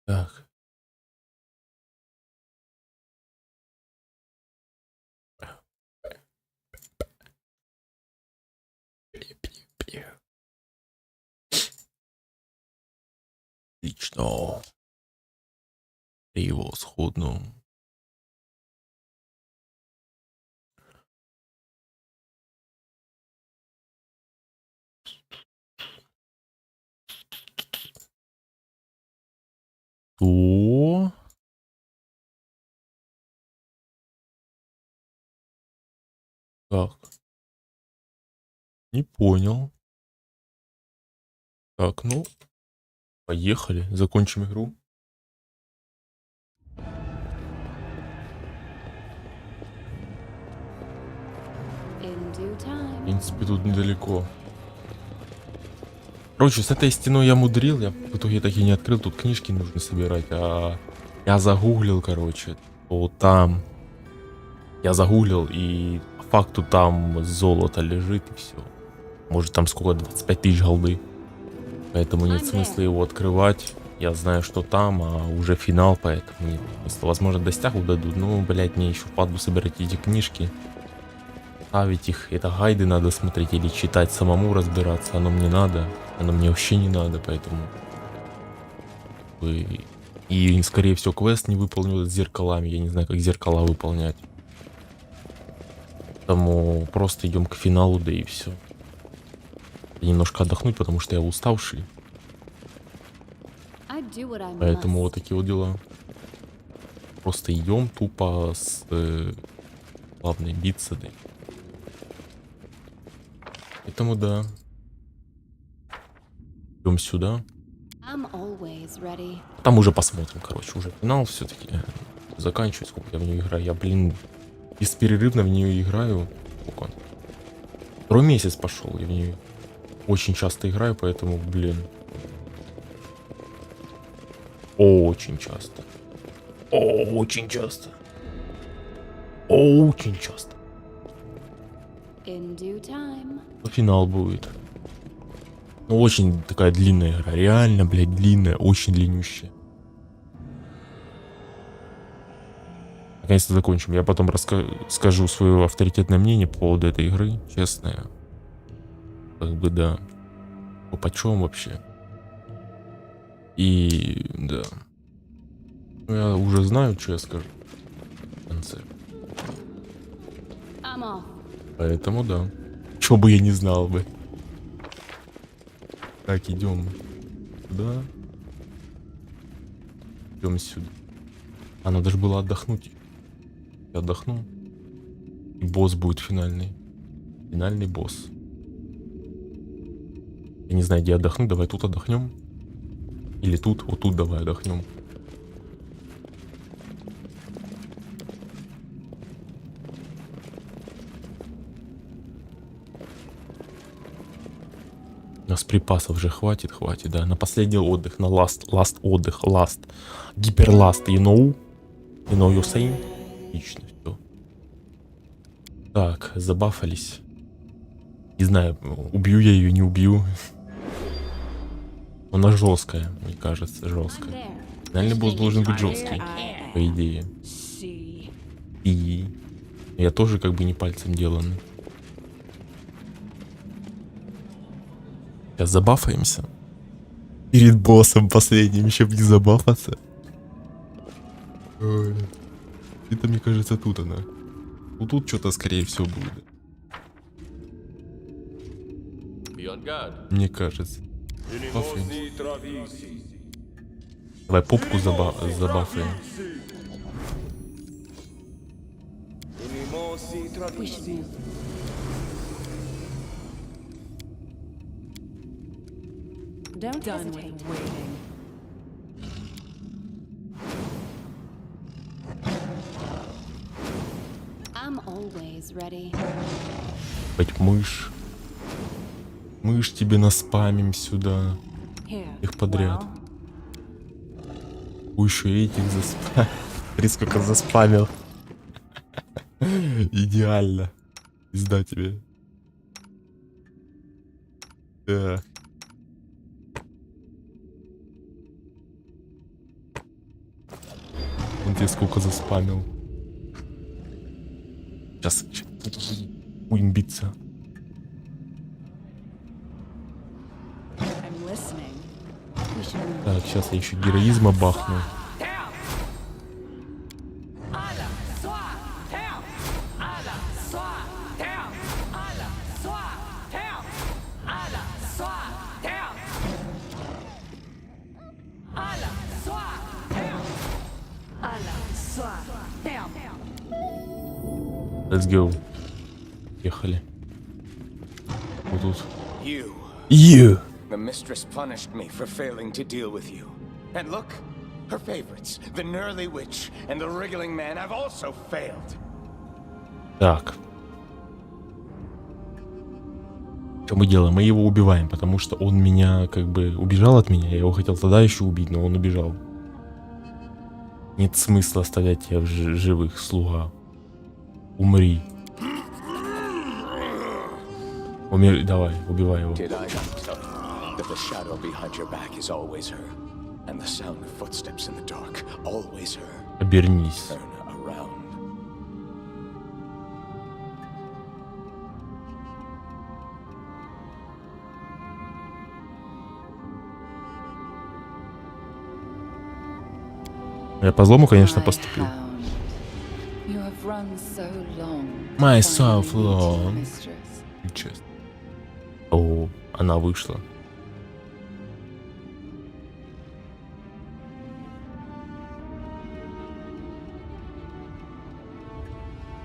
Так. Отлично. Превосходно. О. Так. Не понял. Так, ну, поехали. Закончим игру. В принципе, тут недалеко. Короче, с этой стеной я мудрил, я в итоге так и не открыл, тут книжки нужно собирать, а я загуглил, короче, то там, я загуглил, и по факту там золото лежит, и все. Может там сколько, 25 тысяч голды, поэтому нет смысла его открывать, я знаю, что там, а уже финал, поэтому нет смысла. Возможно, достягу дадут, но, блять, мне еще впадлу собирать эти книжки. Ставить их, это гайды надо смотреть или читать, самому разбираться, оно мне надо, оно мне вообще не надо, поэтому... И, скорее всего, квест не выполню с зеркалами, я не знаю, как зеркала выполнять. Поэтому просто идем к финалу, да и все. Немножко отдохнуть, потому что я уставший. Поэтому вот такие вот дела. Просто идем тупо с главной биться, да. Поэтому да. Идем сюда. Там уже посмотрим, короче, уже финал все-таки. Заканчиваю, сколько я в нее играю. Я, блин, бесперерывно в нее играю. Сколько? Второй месяц пошел, я в нее очень часто играю, поэтому, блин. Очень часто. Очень часто. Очень часто. Финал будет. Ну, очень такая длинная игра. Реально, блядь, длинная. Очень длиннющая. Наконец-то закончим. Я потом скажу свое авторитетное мнение по поводу этой игры. Честное. Как бы, да. Почем вообще. И, да. Я уже знаю, что я скажу в конце. Поэтому, да. Чё бы я не знал бы. Так, идем сюда. Идем сюда. А, надо же было отдохнуть. Я отдохну. И босс будет финальный. Финальный босс. Я не знаю, где отдохнуть. Давай тут отдохнем. Или тут. Вот тут давай отдохнем. У нас припасов же хватит, да. На последний отдых, на last отдых, гиперласт, you know you're saying? Отлично, все. Так, забафались. Не знаю, убью я ее, не убью. Она жесткая, мне кажется, жесткая. Финальный босс должен быть жесткий, по идее. И я тоже как бы не пальцем деланный. Сейчас забафаемся. Перед боссом последним еще бы не забафаться. Ой. Это, мне кажется, тут она. Ну тут что-то, скорее всего, будет. Мне кажется. Бафаемся. Давай попку забафаем. Хоть мышь. Мышь тебе наспамим сюда. Их подряд. Еще этих заспамил. Смотри, сколько заспамил. Идеально. Пизда тебе. Так. тебе сколько заспамил. Сейчас будем биться. Так, сейчас я еще героизма бахну. Let's go. Ехали. Вот тут. You. The mistress punished me for failing to deal with you. And look, her favorites, the Gnurly Witch and the Wriggling Man, have also failed. Так. Что мы делаем? Мы его убиваем, потому что он меня как бы убежал от меня. Я его хотел тогда еще убить, но он убежал. Нет смысла оставлять тебя в живых, слуга. Умри. Умри, давай, убивай его. That the shadow behind your back is always her, and the sound of footsteps in the dark always her. Обернись. Turn around. Я по злому, конечно, поступил. Myself long. Честно. О, она вышла.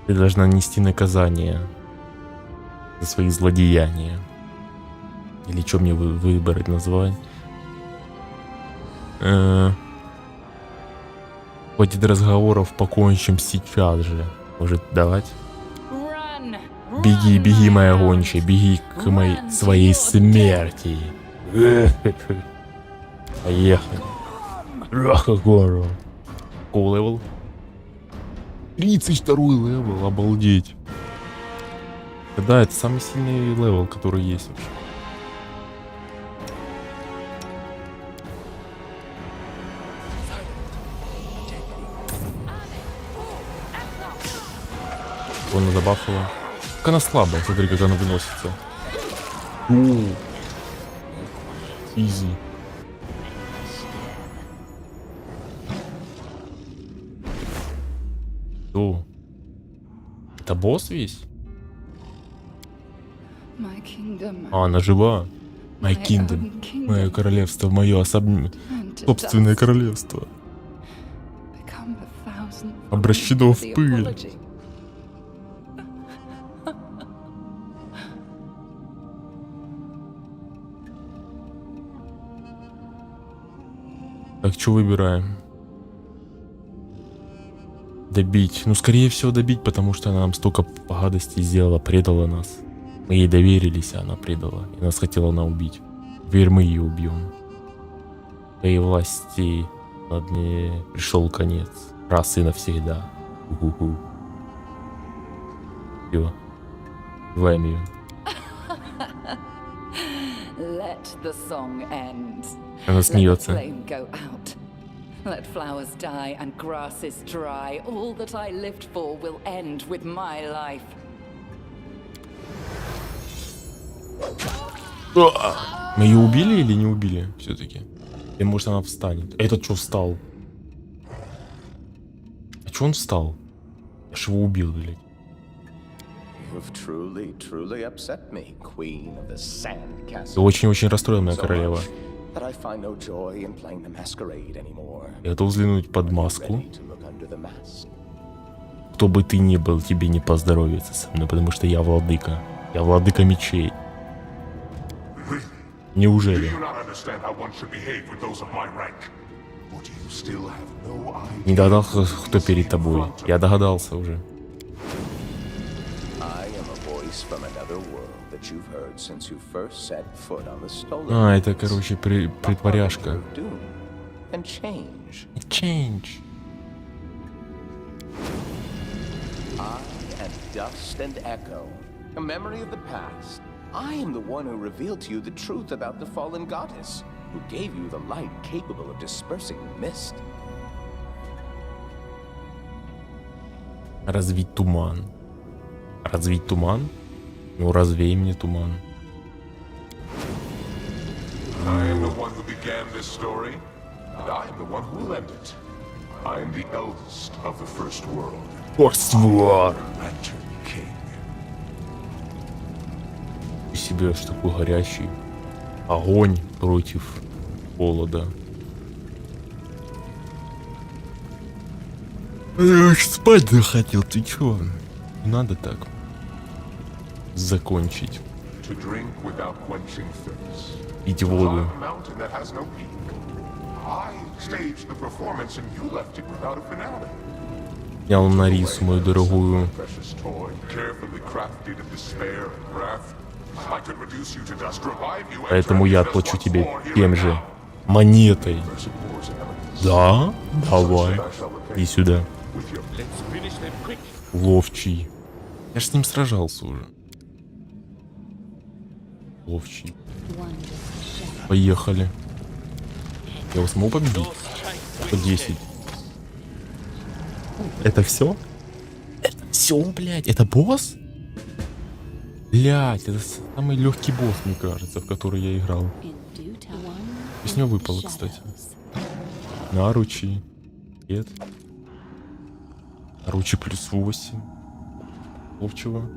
Ты должна нести наказание за свои злодеяния. Или что мне выбрать назвать? Хватит разговоров, покончим сейчас же. Может, давать? Беги, беги, моя гончая, беги к моей своей смерти. Поехали. Какой левел? 32-й левел, обалдеть. Да, это самый сильный левел, который есть вообще. Он забафала. Как она слабая, смотри, как она выносится. Изи. О, это босс весь? А, она жива. My kingdom. Мое королевство, мое собственное королевство. Обращено в пыль. Так, что выбираем? Добить. Ну, скорее всего, добить, потому что она нам столько гадостей сделала, предала нас. Мы ей доверились, а она предала. И нас хотела она убить. Теперь мы ее убьем. Твоей власти над ней пришел конец. Раз и навсегда. У-ху-ху. Все. Убиваем ее. Она смеется. Let flowers die and grasses dry. All that I lived for will end with my life. Мы ее убили или не убили все-таки? Или может она встанет? Этот что встал? А что он встал? Я ж его убил, блядь. Ты очень-очень расстроил меня, королева. Я готов взглянуть под маску. Кто бы ты ни был, тебе не поздоровится со мной, потому что я владыка. Я владыка мечей. Неужели? Не догадался, кто перед тобой. Я догадался уже. А, это, короче, притворяшка. Change. I am the one who revealed to you the truth about the fallen goddess, who gave you the light capable of dispersing mist. Развить туман. Развить туман? Ну, развей мне туман. I am the one who began this story, and I am the one who will end it. I am the eldest of the first world. Lantern King. И себе что такой горящий. Огонь против холода. Я спать захотел, ты чё? Не надо так. Закончить. To drink without quenching thirst. Пить воду. Climb a mountain that has no peak. I staged the performance and you left it without a finale. Снял на рису мою дорогую. Precious toy, carefully crafted in despair and wrath. I could reduce you to dust, revive you, and Поэтому turn you я as отплачу once тебе more here тем and же. now. Монетой. Mercy pours in elegance. Да? Давай. Such that I shall repay Иди сюда. with your Ловчий. Я ж с ним сражался уже. Ловчий. Поехали. Я его смогу победить? По 10. Это все? Это все, блядь? Это босс? Блядь, это самый легкий босс, мне кажется, в который я играл. Из него выпало, кстати. Наручи. Нет. Наручи плюс 8. Ловчего.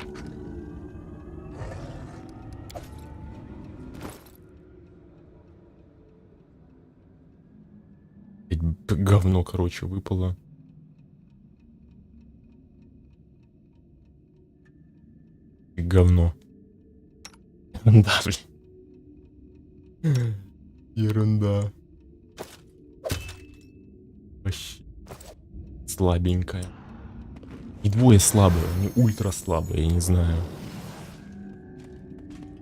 Говно, короче, выпало. Говно. Да, блин. Ерунда. Вообще. Слабенькая. И двое слабые, они ультра слабые, я не знаю.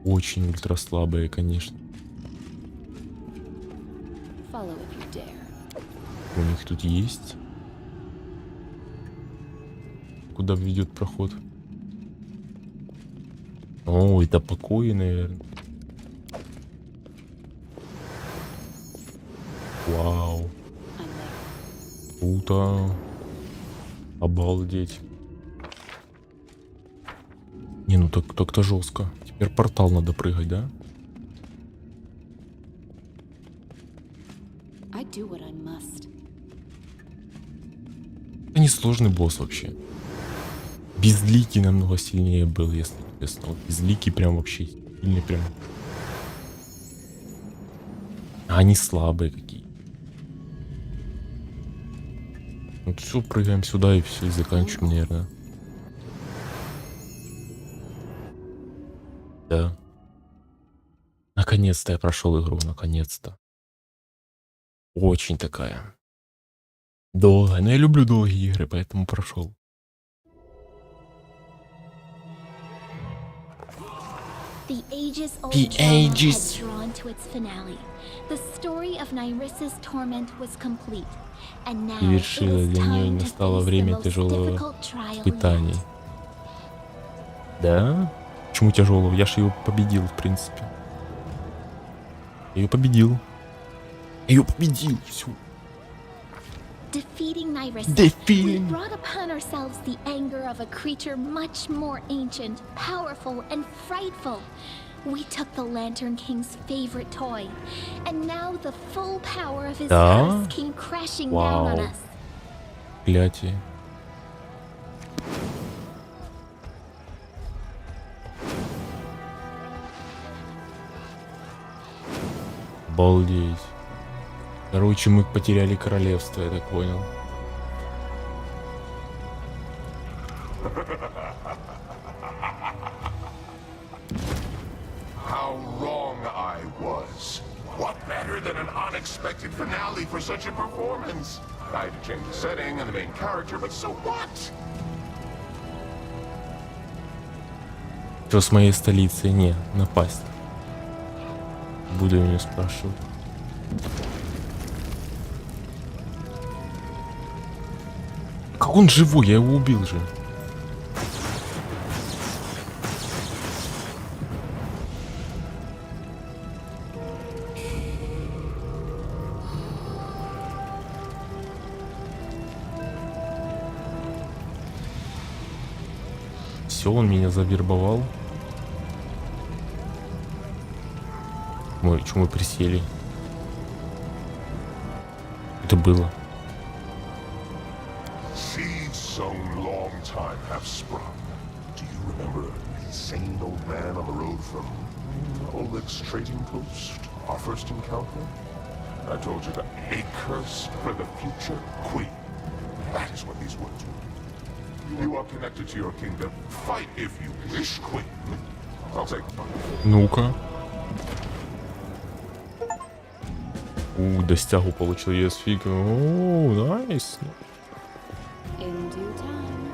Очень ультра слабые, конечно. У них тут есть. Куда ведет проход? О, это покои, наверное. Вау. Круто. Обалдеть. Не, ну так-то жестко. Теперь портал надо прыгать, да? Это не сложный босс вообще. Безликий намного сильнее был, если честно. Вот Безликий прям вообще сильный прям. А они слабые какие. Вот все, прыгаем сюда и все, и заканчиваем, наверное. Да. Наконец-то я прошел игру, наконец-то. Очень такая долгая. Но я люблю долгие игры, поэтому прошел. The ages-old The drama ages- had drawn to its finale. The story of Nairissa's torment was complete, and now it Завершила was для нее time to настало face the время most тяжелого difficult trial испытаний. yet. Да? Почему тяжелого? Я же ее победил, в принципе. Я ее победил. Я ее победил. Все. Defeating Nairissa, Defeating. we brought upon ourselves the anger of a creature much more ancient, powerful, and frightful. We took the Lantern King's favorite toy, and now the full power of his Да? curse came crashing down on Вау. us. Клятие. Обалдеть. Короче, мы потеряли королевство, я так понял. How wrong I was. What better than an unexpected finale for such a performance? I had to change the setting and the main character, but so what? Что с моей столицей? Не, напасть. Буду у нее спрашивать. Как он живой? Я его убил же. Все, он меня завербовал. Чему мы присели? Это было. Seeds sown long time have sprung. Do you remember the sane old man on the road from Oleg's trading post? Our first encounter? I told you that a curse for the future queen. That is what these words mean. You are connected to your kingdom. Fight if you wish, queen. I'll take the fight. Ну-ка. До стягу получил ESFig. О, найс. In due time.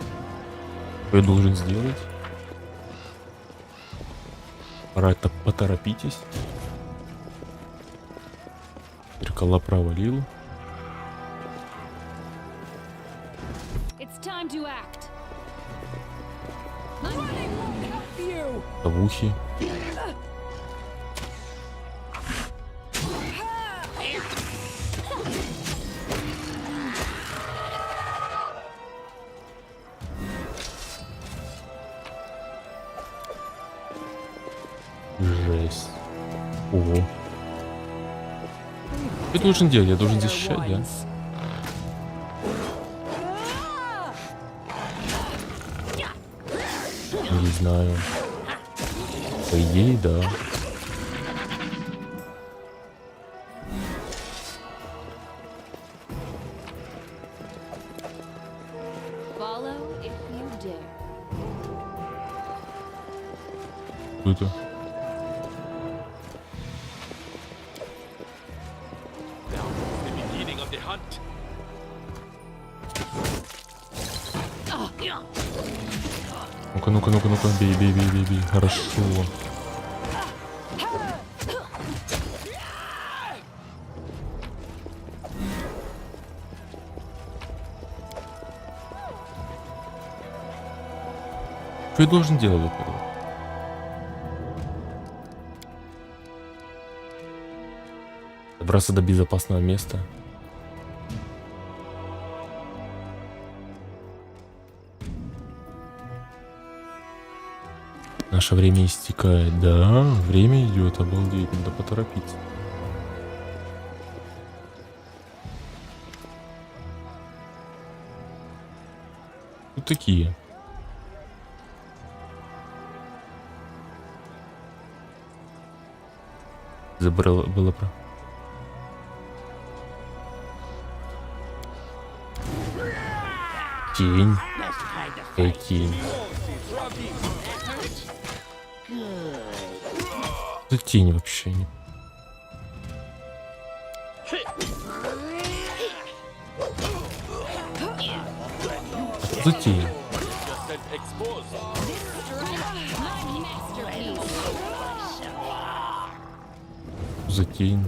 Что я должен сделать? Пора так поторопитесь. Зеркала провалил. It's time to act. Тавухи. Жесть. Ого. Что я должен делать? Я должен защищать, да? Не знаю. По идее, да. Follow if you dare. Что это? Ну-ка, ну-ка, ну-ка, ну-ка, бей, бей, бей, бей, бей. Хорошо. Что я должен делать, во-первых? Добраться до безопасного места. Наше время истекает. Да, время идет, обалдеть, надо поторопиться. Тут такие. Забрало, было про... Тень. Эй, тень. Это тень вообще не. Это тень. За тень.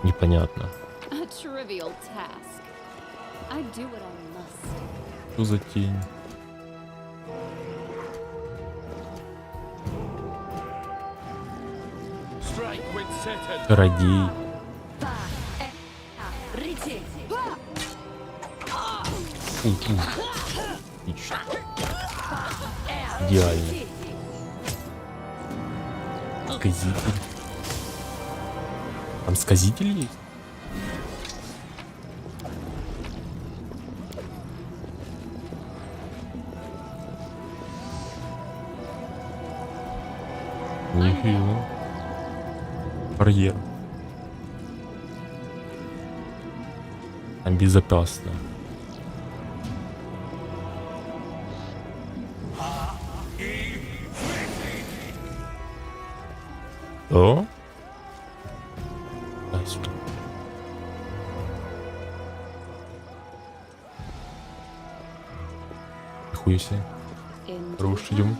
Непонятно. A trivial task. I do what I must. Что за тень? Чародей. Фу-фу. Отлично. Идеально. Сказитель. Там сказитель есть? Нифига. Барьер. Там безопасно. О? Да, сюда. Нихуя себе. Хорош, идем.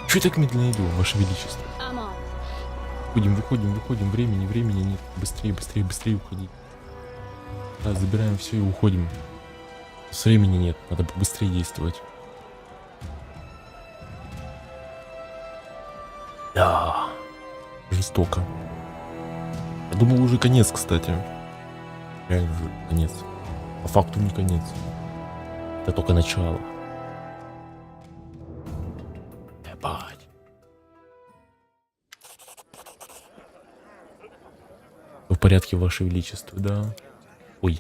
Чё я так медленно иду, Ваше Величество? Выходим, времени нет. Быстрее уходи. Да, забираем все и уходим. С времени нет, надо побыстрее действовать. Да. жестоко. Я думал, уже конец, кстати. Реально уже конец. По факту не конец. Это только начало. Ебать. В порядке, Ваше Величество, да? Ой.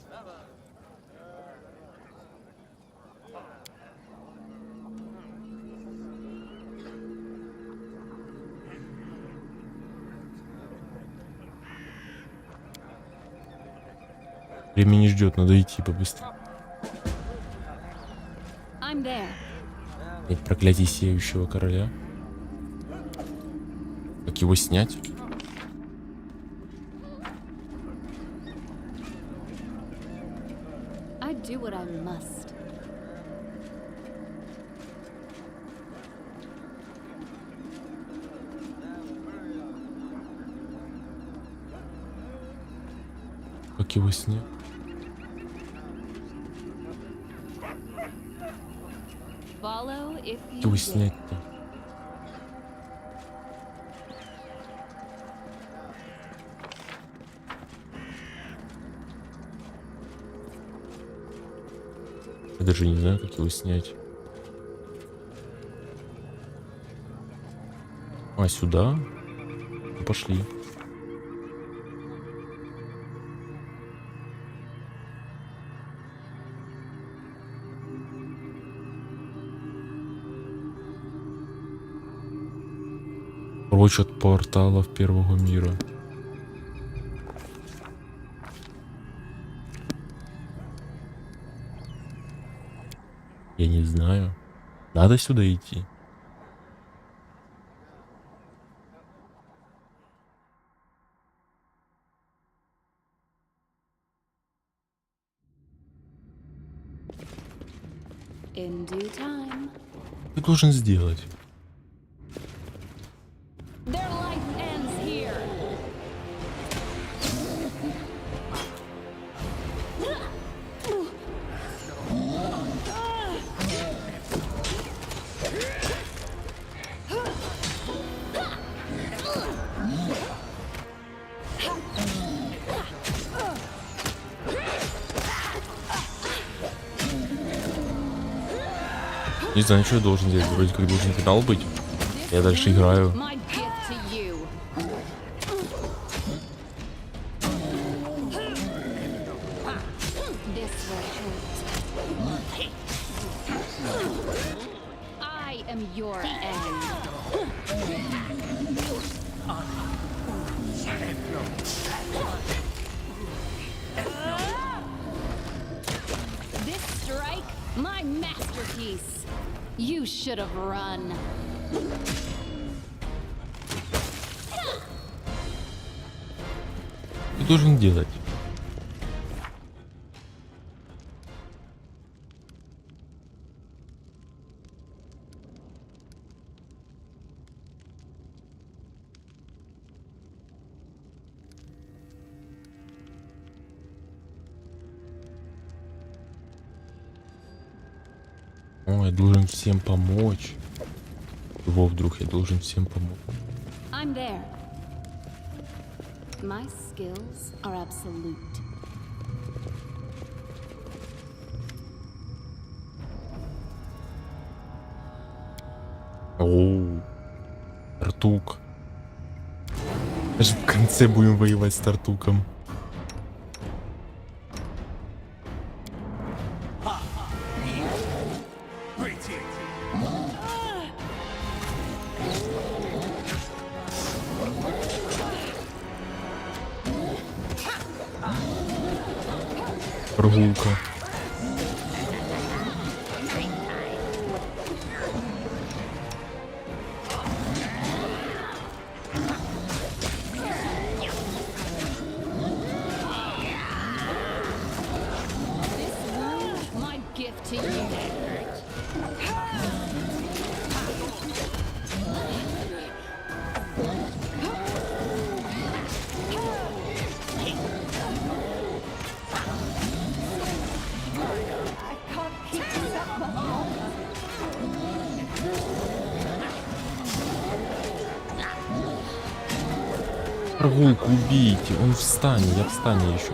Время не ждет, надо идти побыстрее. Опять проклятие Сияющего Короля. Как его снять? Как его снять? Как его снять-то? Я даже не знаю, как его снять. А, сюда? Ну, пошли. Прочь от порталов первого мира. Я не знаю. Надо сюда идти. Ты должен сделать. Не знаю, что я должен делать. Вроде как должен финал быть. Я дальше играю. You should have run. Ты должен делать. О, я должен всем помочь. Во, вдруг я должен всем помочь. I'm there. My skills are absolute. Оу, Тартук. Даже в конце будем воевать с Тартуком. Прогулка. прогулку убейте. Он в стане, я в стане еще.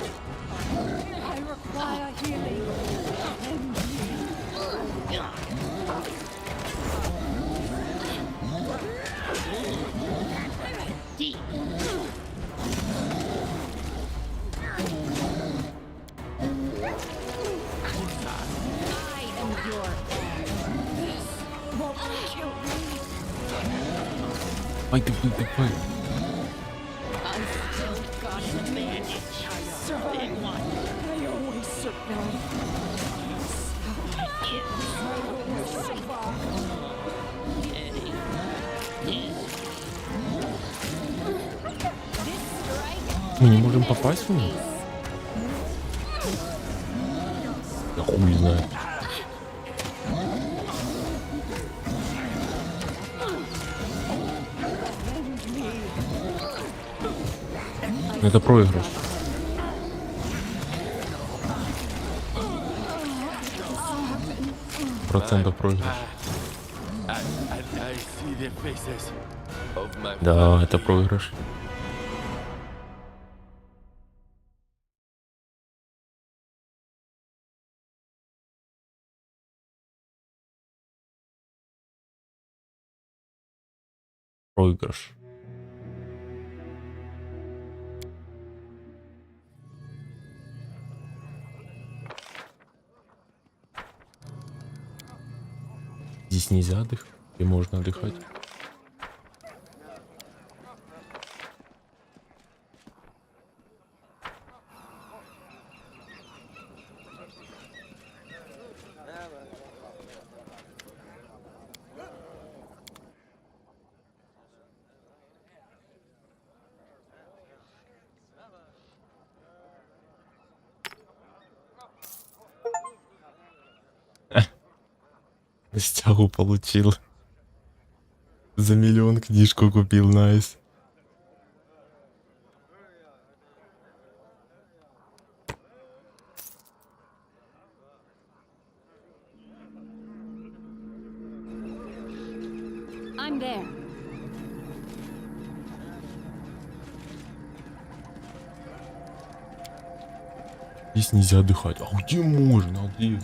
Давай, давай. Мы не можем попасть в него? Да хуй знает. Это проигрыш. Процентов проигрыш. Да, это проигрыш. Проигрыш. Здесь нельзя отдыхать, и можно отдыхать. Стягу получил. За 1 000 000 книжку купил, найс. I'm there. Здесь нельзя отдыхать. А где можно? А где?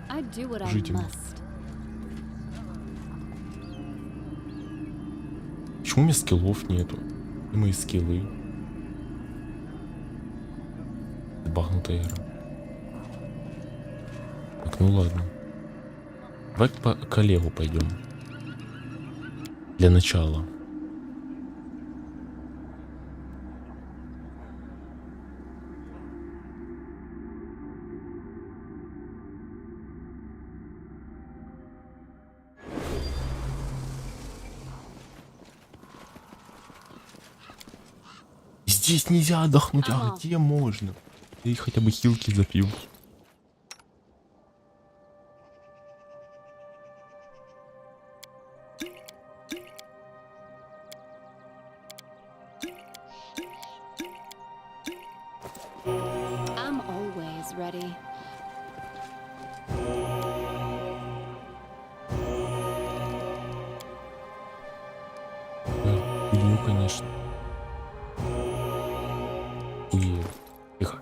I do what I Жить ему. must. Почему у меня скиллов нету? И мои скиллы. Багнутая игра. Так, ну ладно. Давай по коллегу пойдем. Для начала. Здесь нельзя отдохнуть, а где можно? И хотя бы хилки запью. I'm always ready. Илью, конечно. Тихо.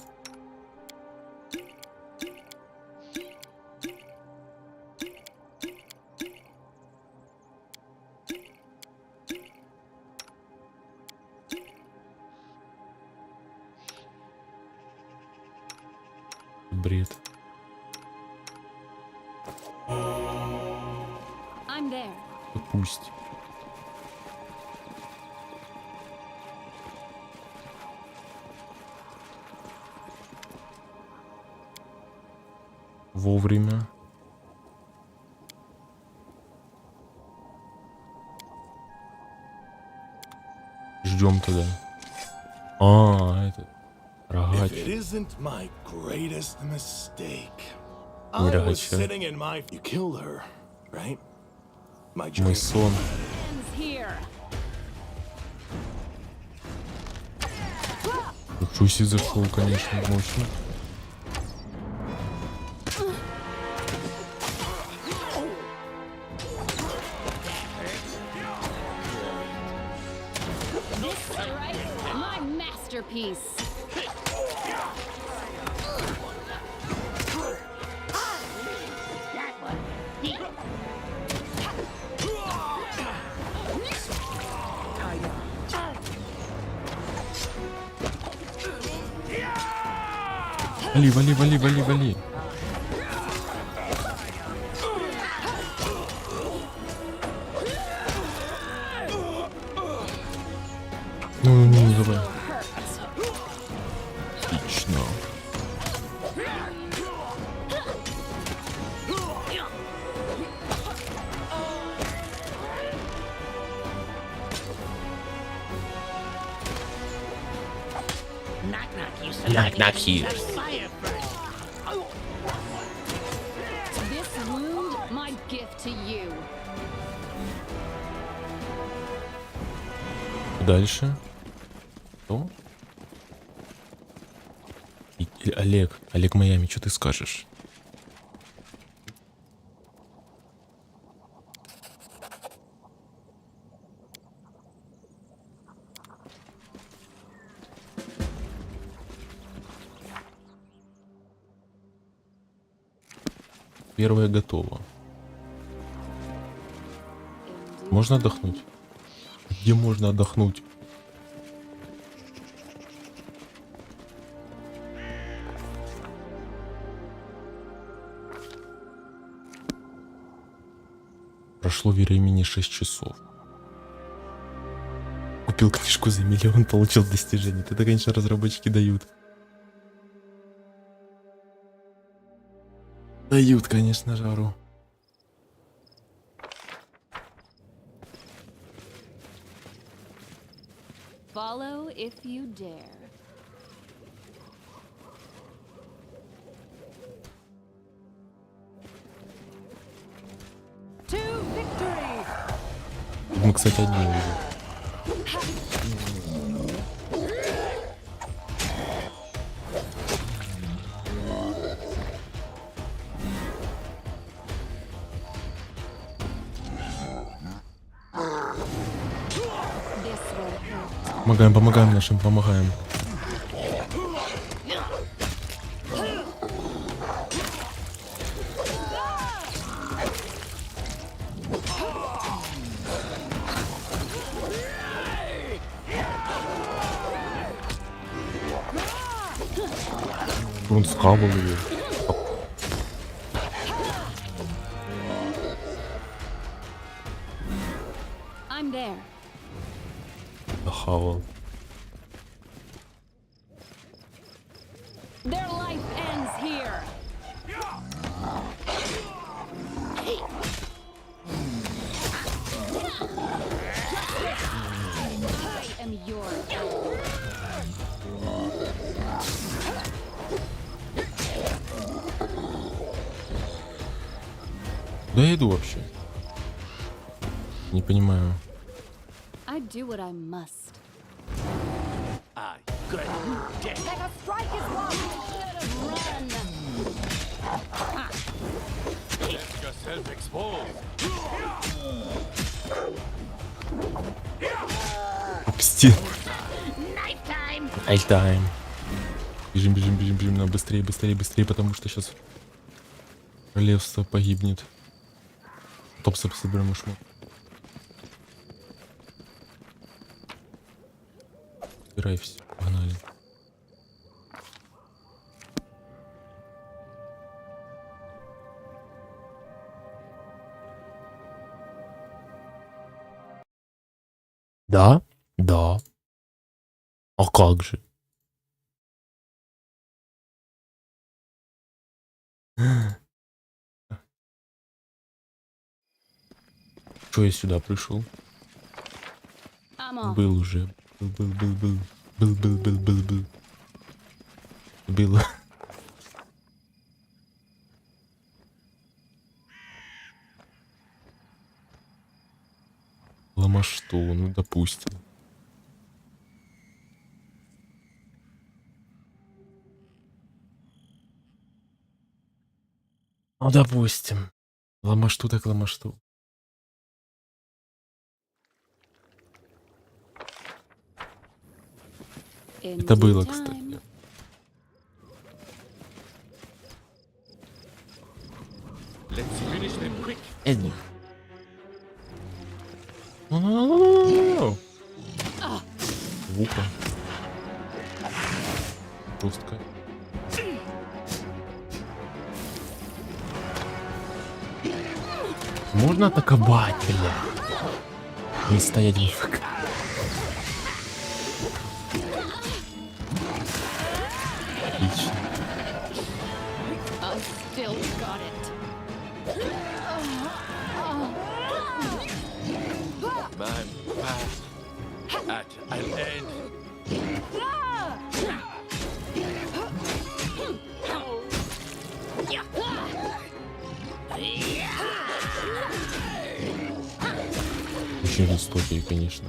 Бред. I'm there. Пусть. Вовремя. Ждем тогда. Это рогач. If it isn't my greatest mistake. Не I was рогача. sitting in my... You killed her, right? My Мой dream. сон. Ends here. Ничего себе зашел, конечно, мощно. peace. Вали, вали, вали, вали, вали. Ну, давай. Отлично. Knock here. This wound, my gift to you. Дальше. Что? Олег Майами, что ты скажешь? Первое готово. Можно отдохнуть? Где можно отдохнуть? Прошло времени 6 часов. Купил книжку за 1 000 000, получил достижение. Это, конечно, разработчики дают. Дают, конечно, жару. Follow if you dare. To victory! Мы, кстати, одни уже. This will hurt. Помогаем, помогаем нашим, помогаем. Он схавал ее. I'm there. Захавал. Their life ends here. I am your enemy. Куда я иду вообще? Не понимаю. I do what I must. Ah, good. Dick. Let us strike his one. Let us run. Yourself exposed. Псти. Альтайм. Бежим, бежим, бежим, бежим. Надо быстрее, быстрее, быстрее, потому что сейчас королевство погибнет. Топ соберем шмот. Собирай все, погнали. Да? Да. А как же? Что я сюда пришел? I'm off. Был уже. Был. Был. Лома что? Ну, допустим. Ну, допустим. Ломашту так ломашту. Это было, кстати. Эдди. В ухо. Жестко. Можно атаковать, бля? Не стоять в ФК. Отлично. Очень жестокие, конечно.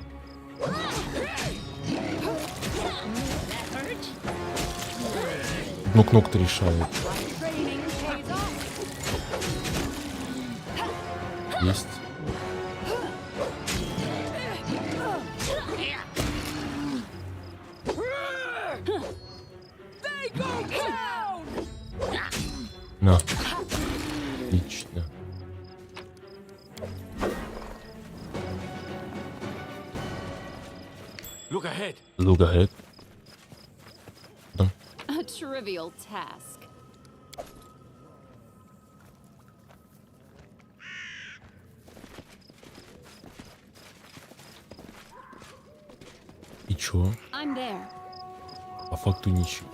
Ну, кнопка решает. Есть. На. Отлично. Look ahead. Look ahead. Да. A trivial task. И чё? I'm there. По факту ничего.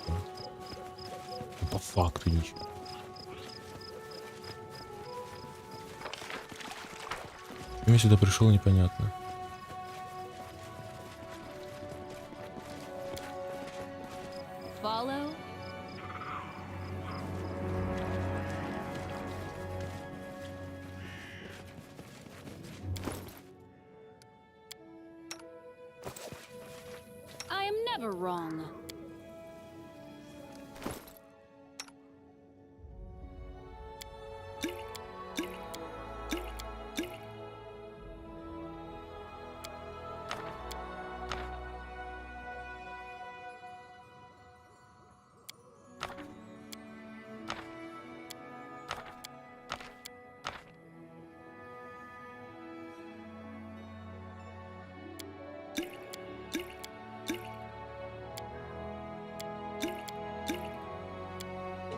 Ну, по факту ничего. Я сюда пришел, непонятно. Follow. I am never wrong.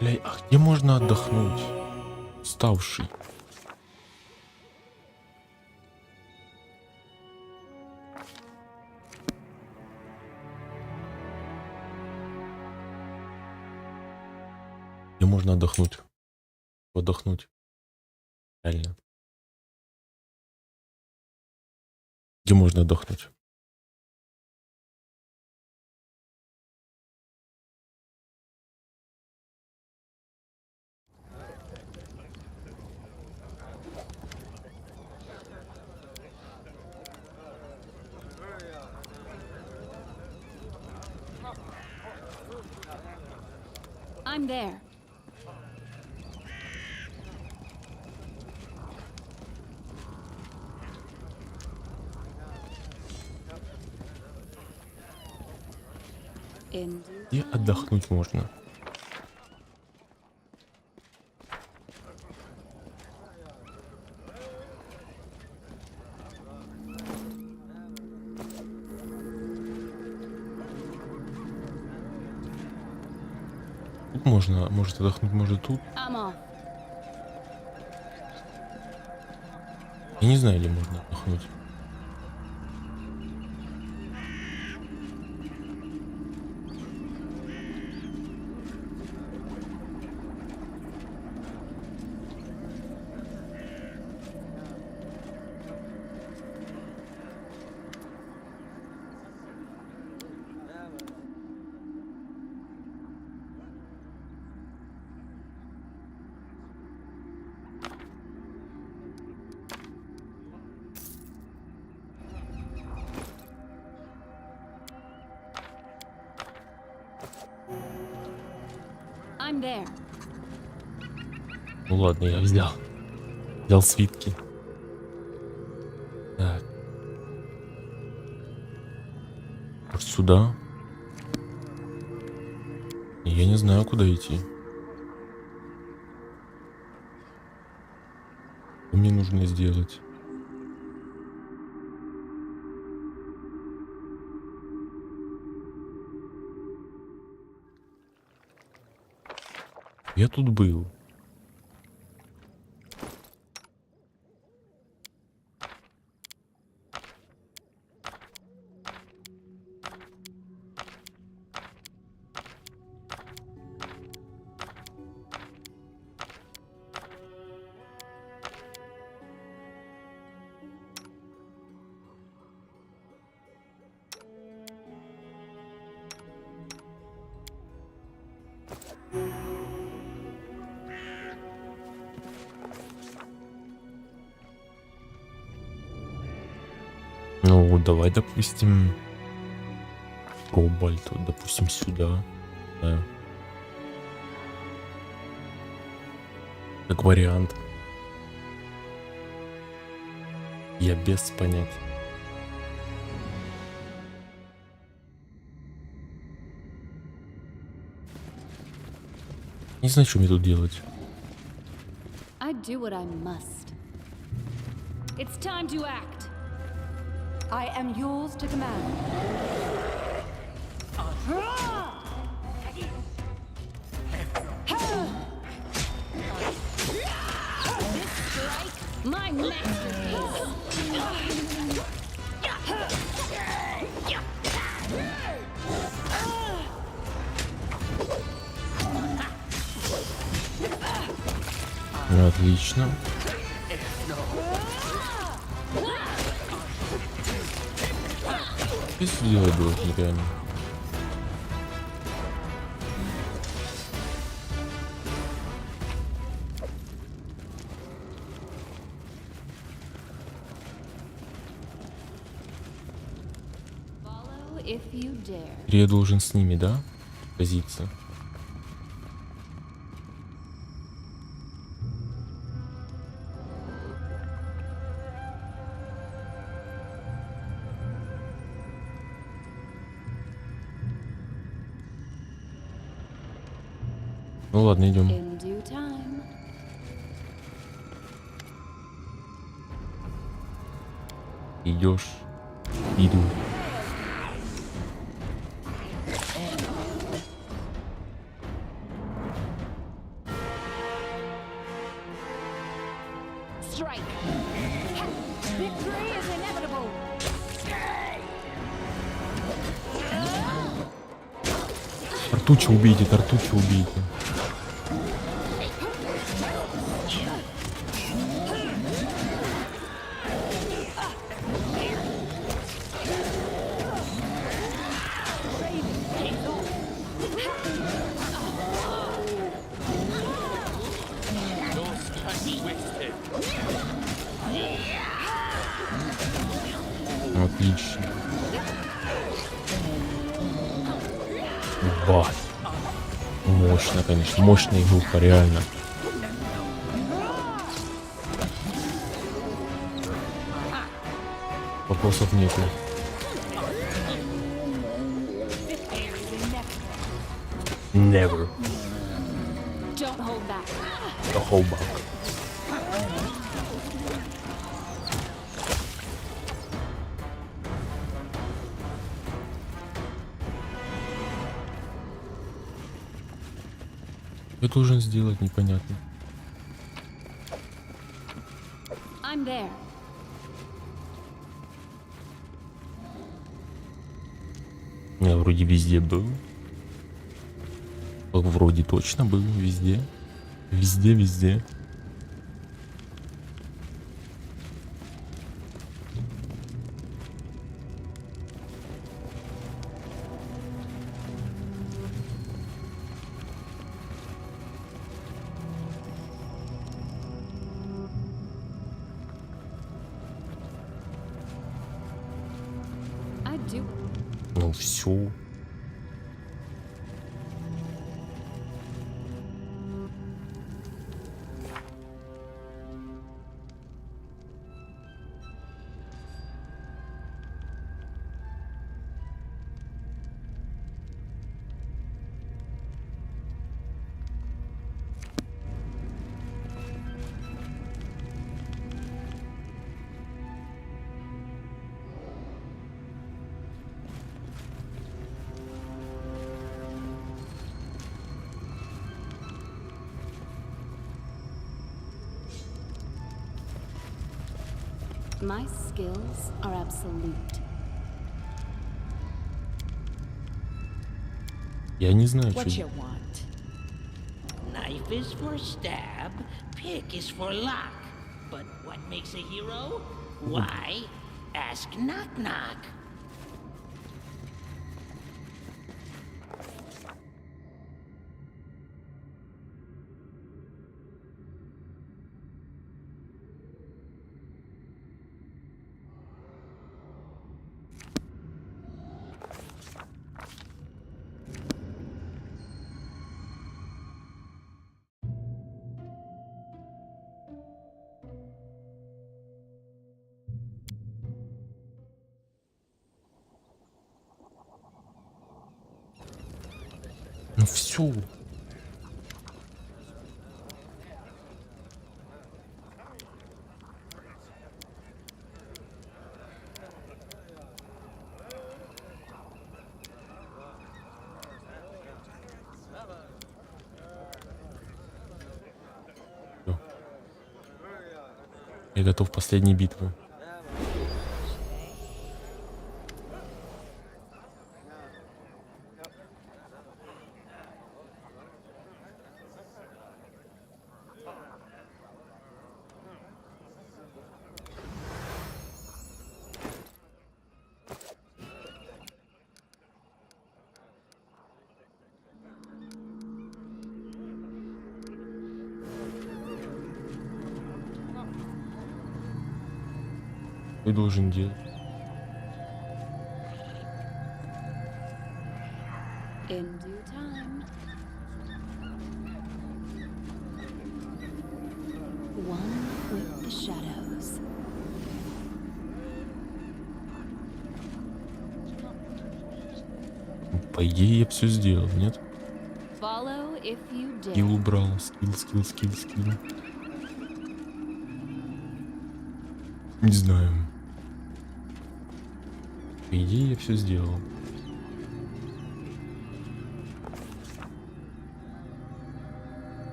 Бля, а где можно отдохнуть? Уставший. Где можно отдохнуть? Отдохнуть. Реально. Где можно отдохнуть? I'm there. Где отдохнуть можно? Тут можно, может отдохнуть, может тут. I'm off. Я не знаю, где можно отдохнуть. I'm there. Ну ладно, я взял. Взял свитки. Так. Вот сюда. Я не знаю, куда идти. Что мне нужно сделать? Я тут был. Ну, давай, допустим, кобальт, вот, допустим, сюда. Да. Как вариант. Я без понятия. Не знаю, что мне тут делать. I do what I must. It's time to act. I am yours to command. This strike, my masterpiece. Отлично. Что здесь делать должен реально? Follow if you dare. Я должен с ними, да? Позиция. Ну ладно, идем. In due time. Идешь. Иду. Strike. Victory is inevitable. Тартуча убейте, тартуча убейте. Отлично. Бах. Мощно, конечно. Мощная группа, реально. Вопросов нету. Never. Don't hold back. The whole back. Что я должен сделать, непонятно. I'm there. Я вроде везде был. Вроде точно был везде. Везде, везде. I do. Ну все. My skills are absolute. Я не знаю, What что... you want? Knife is for stab, pick is for lock. But what makes a hero? Why? Ask Knock Knock. Ну все. Я готов к последней битве. Ты должен делать. In due time. One with the shadows. По идее, я все сделал, нет? Follow if you dare. Скилл убрал. Скилл. Не знаю. По идее, я все сделал.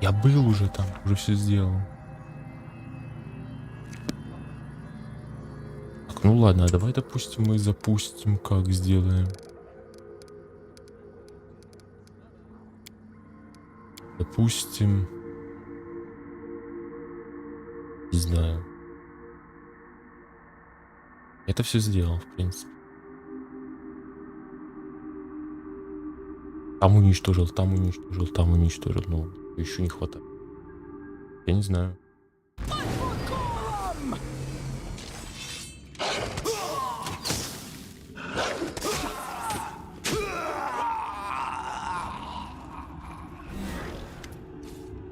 Я был уже там, уже все сделал. Так, ну ладно, а давай, допустим, мы запустим, как сделаем. Допустим, не знаю. Это все сделал, в принципе. Там уничтожил. Ну, еще не хватает. Я не знаю.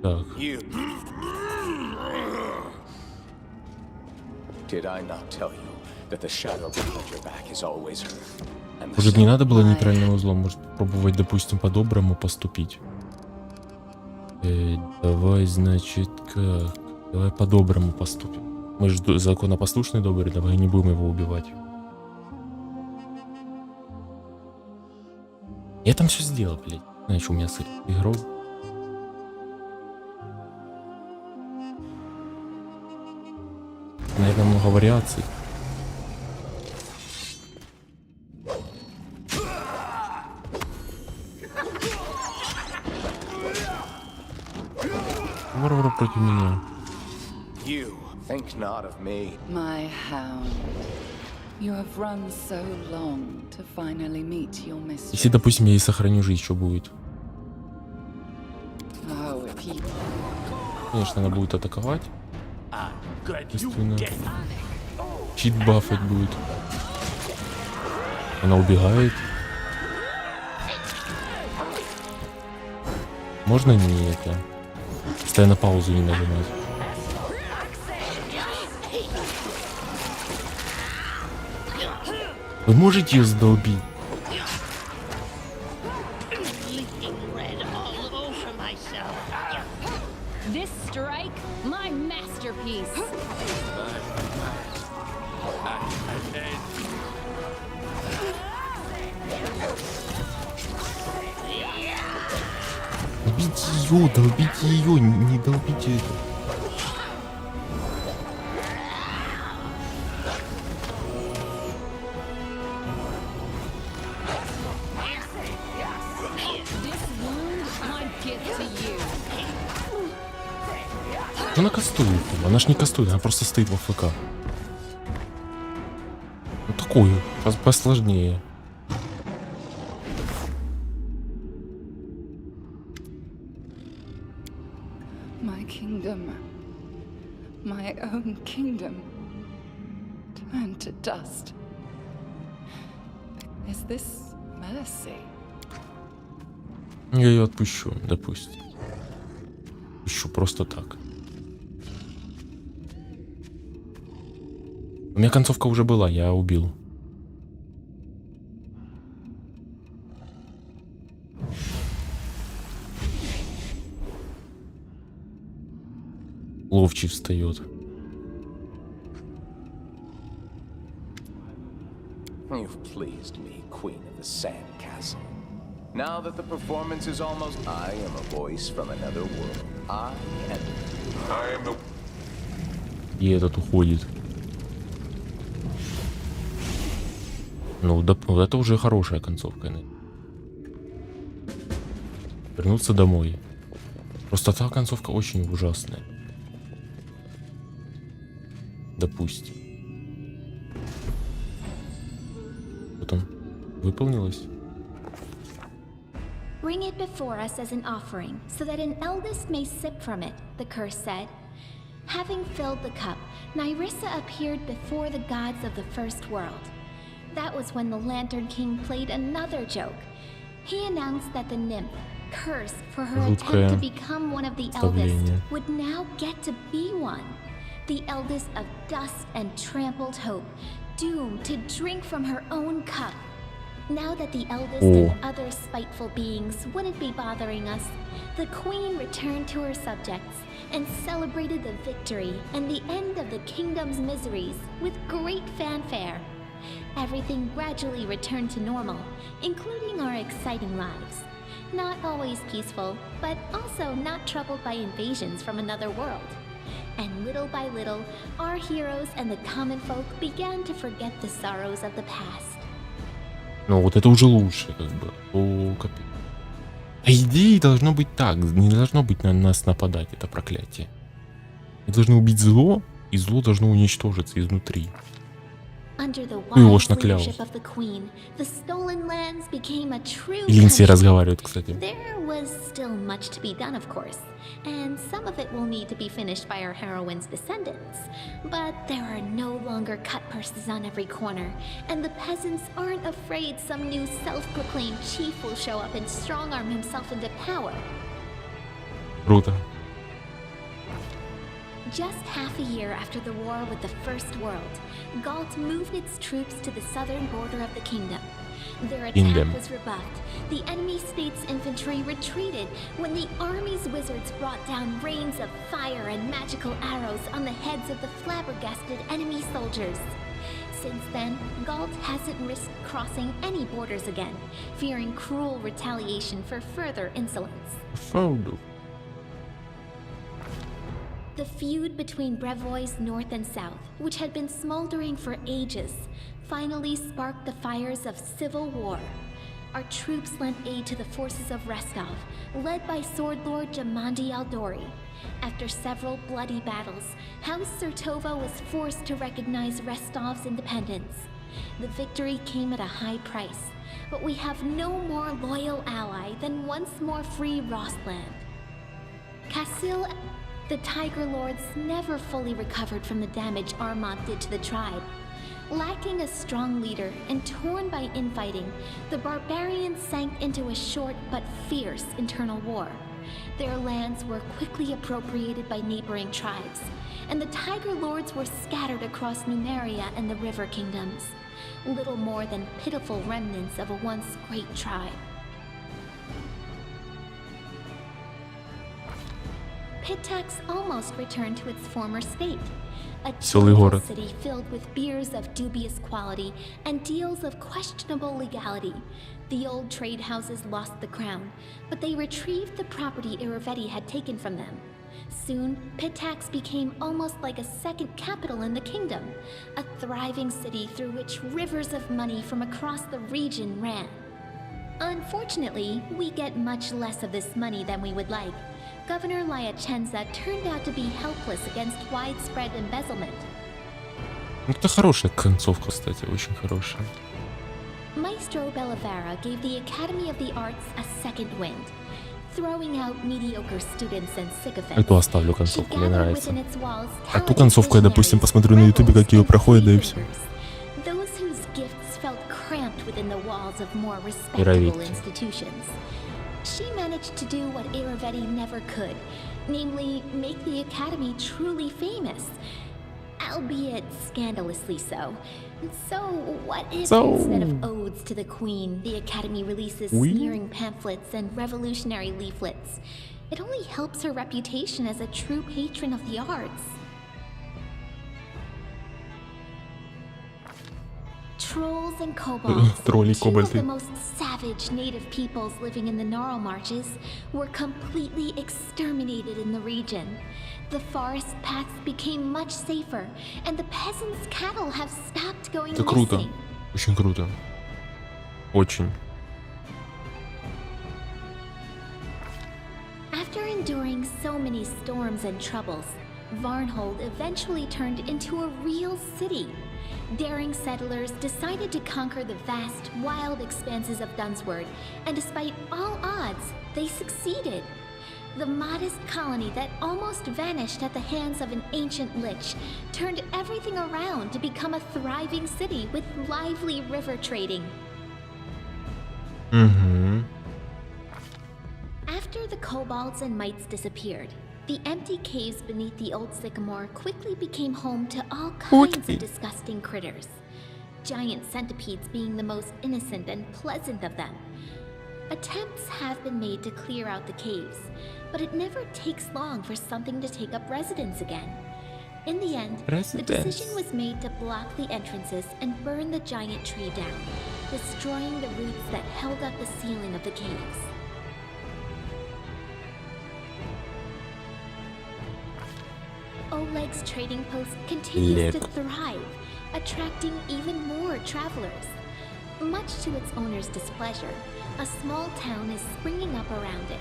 Так. Did I not tell you that the shadow behind your back is always her? And the Может, не надо было нейтральным узлом? Может, попробовать, допустим, по-доброму поступить? Давай, значит, как? Давай по-доброму поступим. Мы же законопослушный добрый, давай не будем его убивать. Я там все сделал, блядь. Знаешь, у меня с игрой. Наверное, много вариаций. Варвар против меня. You think not of me. My hound. You have run so long to finally meet your mistress. Если, допустим, я и сохраню жизнь, что будет? Oh, if you... Конечно, она будет атаковать. Естественно. Чит бафать будет. Она убегает. Можно не это? Постоянно паузу не нажимать. Вы можете ее задолбить? This strike, my masterpiece. Долбите ее, не долбите это. Она кастует, она ж не кастует, она просто стоит в АФК. Ну такую, посложнее. My kingdom, my own kingdom, turned to dust. Is this mercy? Я ее отпущу, допустим. Отпущу просто так. У меня концовка уже была, я убил. Ловчий встает. You've pleased me, Queen of the Sand Castle. Now that the performance is almost, I am a voice from another world. I am the... И этот уходит. Ну, да, вот это уже хорошая концовка. Вернуться домой. Просто та концовка очень ужасная. Допустим. Потом выполнилось. Bring it before us as an offering, so that an eldest may sip from it, the curse said. Having filled the cup, Nyrissa appeared before the gods of the first world. That was when the Lantern King played another joke. He announced that the nymph, cursed for her attempt to become one of the eldest, would now get to be one. The eldest of dust and trampled hope, doomed to drink from her own cup. Now that the eldest and other spiteful beings wouldn't be bothering us, the queen returned to her subjects and celebrated the victory and the end of the kingdom's miseries with great fanfare. Everything gradually returned to normal, including our exciting lives. Not always peaceful, but also not troubled by invasions from another world. And little by little, our heroes and the common folk began to forget the sorrows of the past. Ну вот это уже лучше, как бы. О, капец. По идее должно быть так. Не должно быть на нас нападать, это проклятие. Мы должны убить зло, и зло должно уничтожиться изнутри. Under the Ну его ж wise наклялся. leadership of the queen, the stolen lands became a true И Линдси country. разговаривает, кстати. There was still much to be done, of course, and some of it will need to be finished by our heroine's descendants. But there are no longer cut purses on every corner, and the peasants aren't afraid some new self-proclaimed chief will show up and strong-arm himself into power. Круто. Just half a year after the war with the First World, Galt moved its troops to the southern border of the kingdom. Their attack was rebuffed. The enemy state's infantry retreated when the army's wizards brought down rains of fire and magical arrows on the heads of the flabbergasted enemy soldiers. Since then, Galt hasn't risked crossing any borders again, fearing cruel retaliation for further insolence. Фауду. The feud between Brevois North and South, which had been smoldering for ages, finally sparked the fires of civil war. Our troops lent aid to the forces of Restov, led by Sword Lord Jamandi Aldori. After several bloody battles, House Sertova was forced to recognize Restov's independence. The victory came at a high price, but we have no more loyal ally than once more free Rostland. Kassil, the Tiger Lords, never fully recovered from the damage Armand did to the tribe. Lacking a strong leader and torn by infighting, the barbarians sank into a short but fierce internal war. Their lands were quickly appropriated by neighboring tribes, and the Tiger Lords were scattered across Numeria and the River Kingdoms, little more than pitiful remnants of a once great tribe. Pitax almost returned to its former state. A joyful city filled with beers of dubious quality and deals of questionable legality. The old trade houses lost the crown, but they retrieved the property Iravetti had taken from them. Soon, Pitax became almost like a second capital in the kingdom, a thriving city through which rivers of money from across the region ran. Unfortunately, we get much less of this money than we would like. Governor Lyachenza turned out to be helpless against widespread embezzlement. Это хорошая концовка, кстати, очень хорошая. Maestro Bellavera gave the Academy of the Arts a second wind, throwing out mediocre students and sycophants. Эту оставлю концовку, мне нравится. Within its walls А ту концовку я, допустим, посмотрю на ютубе, как ее проходят, да и все. Those whose gifts felt cramped within the walls of more respectable institutions. She managed to do what Iravetti never could, namely make the Academy truly famous, albeit scandalously so. So, what if instead of odes to the Queen, the Academy releases sneering pamphlets and revolutionary leaflets? It only helps her reputation as a true patron of the arts. Trolls and kobolds, two of the most savage native peoples living in the Gnarl Marches, were completely exterminated in the region. The forest paths became much safer, and the peasants' cattle have stopped going Это круто. missing. Очень круто. Очень. After enduring so many storms and troubles, Varnhold eventually turned into a real city. Daring settlers decided to conquer the vast, wild expanses of Dunsword, and despite all odds, they succeeded. The modest colony that almost vanished at the hands of an ancient lich turned everything around to become a thriving city with lively river trading. After the kobolds and mites disappeared, the empty caves beneath the old sycamore quickly became home to all kinds of disgusting critters. Giant centipedes being the most innocent and pleasant of them. Attempts have been made to clear out the caves, but it never takes long for something to take up residence again. In the end, the decision was made to block the entrances and burn the giant tree down, destroying the roots that held up the ceiling of the caves. Oleg's trading post continues to thrive, attracting even more travelers. Much to its owner's displeasure, a small town is springing up around it.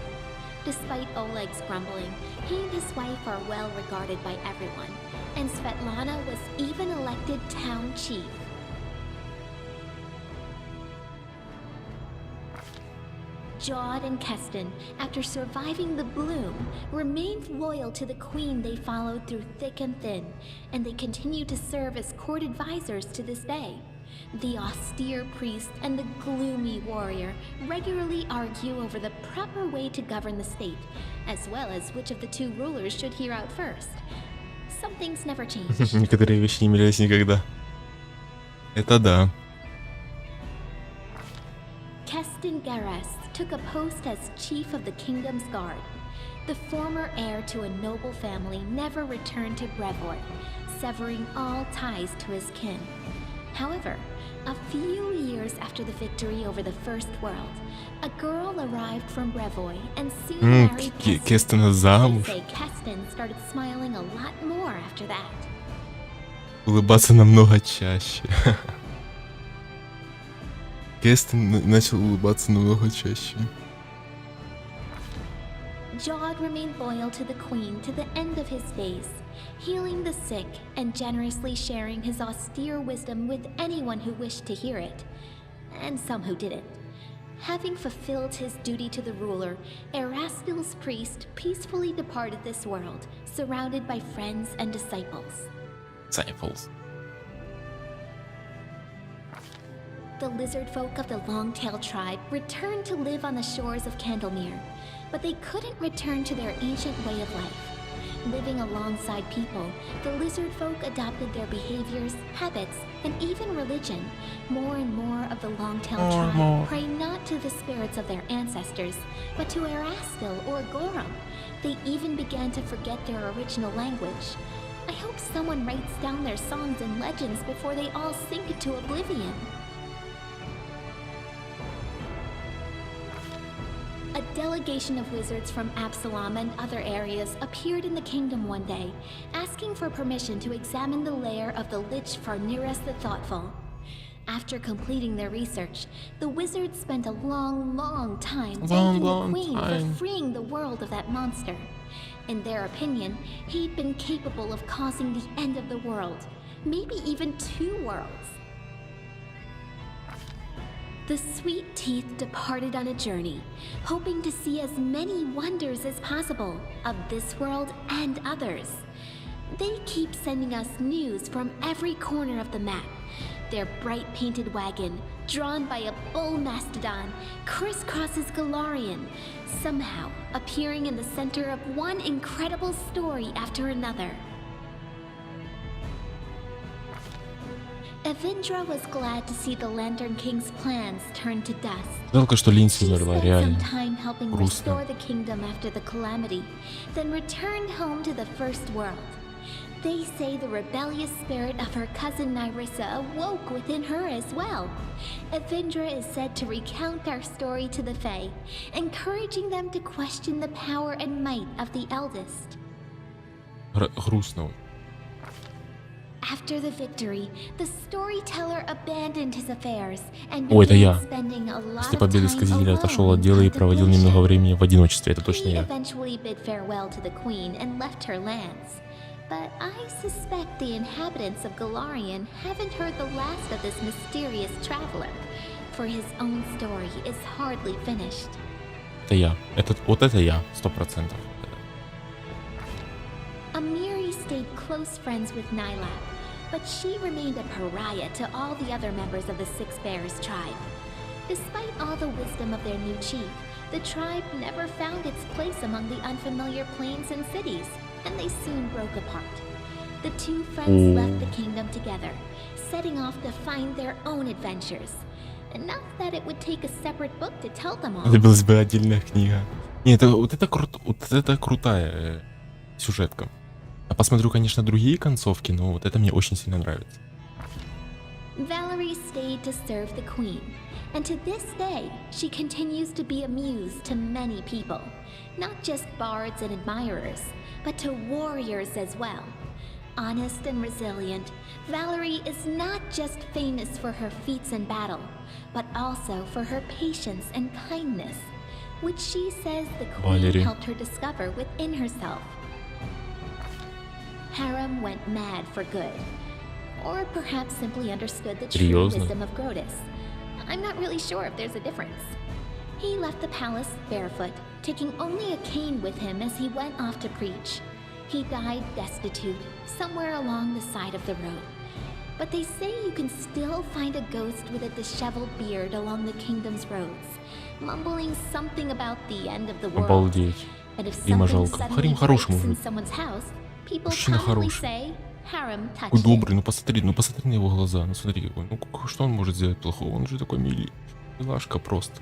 Despite Oleg's grumbling, he and his wife are well regarded by everyone, and Svetlana was even elected town chief. Jod and Keston, after surviving the bloom, remained loyal to the queen they followed through thick and thin, and they continue to serve as court advisors to this day. The austere priest and the gloomy warrior regularly argue over the proper way to govern the state, as well as which of the two rulers should hear out first. Some things never change. Некоторые вещи не менялись никогда. Это да. Keston Gares took a post as chief of the kingdom's guard. The former heir to a noble family never returned to Brevoort, severing all ties to his kin. However, a few years after the victory over the First World, a girl arrived from Brevoy and soon married Keston. They say Keston started smiling a lot more after that. Улыбаться намного чаще. Keston начал улыбаться намного чаще. Jod remained loyal to the queen to the end of his days, healing the sick and generously sharing his austere wisdom with anyone who wished to hear it, and some who didn't. Having fulfilled his duty to the ruler, Erastil's priest peacefully departed this world, surrounded by friends and disciples. The lizard folk of the Longtail tribe returned to live on the shores of Candlemere, but they couldn't return to their ancient way of life. Living alongside people, the lizard folk adopted their behaviors, habits, and even religion. More and more of the Longtail tribe pray not to the spirits of their ancestors, but to Erastil or Gorum. They even began to forget their original language. I hope someone writes down their songs and legends before they all sink into oblivion. A delegation of wizards from Absalom and other areas appeared in the kingdom one day, asking for permission to examine the lair of the Lich Farniras the Thoughtful. After completing their research, the wizards spent a long time Long, thanking the long queen time. for freeing the world of that monster. In their opinion, he'd been capable of causing the end of the world, maybe even 2 worlds. The sweet teeth departed on a journey, hoping to see as many wonders as possible of this world and others. They keep sending us news from every corner of the map. Their bright painted wagon, drawn by a bull mastodon, crisscrosses Galarian, somehow appearing in the center of one incredible story after another. Avendra was glad to see the Lantern King's plans turn to dust. Жалко, что Линси She умерла, spent some реально. time helping Грустно. restore the kingdom after the calamity, then returned home to the first world. They say the rebellious spirit of her cousin Nyrissa awoke within her as well. Avendra is said to recount our story to the Fae, encouraging them to question the power and might of the eldest. Грустно. After the victory, the storyteller abandoned his affairs and О, это я. began spending a lot После of победы time сказителя alone отошел от дела и проводил немного contemplation. времени в одиночестве. Это точно He я. eventually bid farewell to the queen and left her lands. But I suspect the inhabitants of Galarian haven't heard the last of this mysterious traveler, for his own story is hardly finished. Это я. Вот это я. 100%. Amiri stayed close friends with Nylab, but she remained a pariah to all the other members of the Six Bears tribe. Despite all the wisdom of their new chief, the tribe never found its place among the unfamiliar plains and cities, and they soon broke apart. The 2 friends left the kingdom together, setting off to find their own adventures. Enough that it would take a separate book to tell them all. Понадобилась бы отдельная книга. Не, вот это крутая сюжетка. Я посмотрю, конечно, другие концовки, но вот это мне очень сильно нравится. Valerie stayed to serve the queen, and to this day, she continues to be a muse to many people, not just bards and admirers, but to warriors as well. Honest and resilient, Valerie is not just famous for her feats in battle, but also for her patience and kindness, which she says the queen Valerie. helped her discover within herself. Harem went mad for good, or perhaps simply understood the true Серьезно? wisdom of Grotus. I'm not really sure if there's a difference. He left the palace barefoot, taking only a cane with him as he went off to preach. He died destitute, somewhere along the side of the road. But they say you can still find a ghost with a disheveled beard along the kingdom's roads, mumbling something about the end of the world. Обалдеть. And if Рима something жалко. suddenly Харим хороший breaks in мужик. someone's house, people Мужчина commonly хороший. say, Harem touched Какой it. добрый, ну посмотри на его глаза, ну смотри какой, что он может сделать плохого, он же такой милашка просто.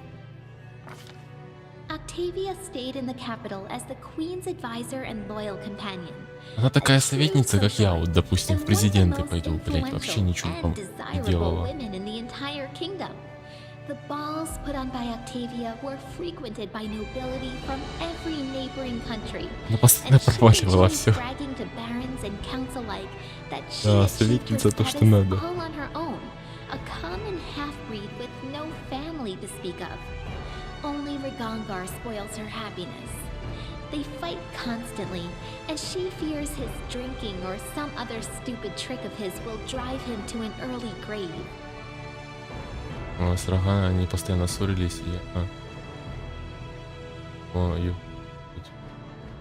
Octavia stayed in the capital as the queen's advisor and loyal companion. Она такая A true советница, как я, socialite, вот, допустим, в and one of the президенты most пойду, блять, вообще influential ничего там and не desirable делала. women in the entire kingdom. The balls put on by Octavia were frequented by nobility from every neighboring country. Она постоянно And she проваливала enjoyed все. bragging to barons and council alike that she Да, achieved her советница то, что status надо. all on her own, a common half-breed with no family to speak of. Only Rigongar spoils her happiness. They fight constantly, and she fears his drinking or some other stupid trick of his will drive him to an early grave. С Рогана они постоянно ссорились и...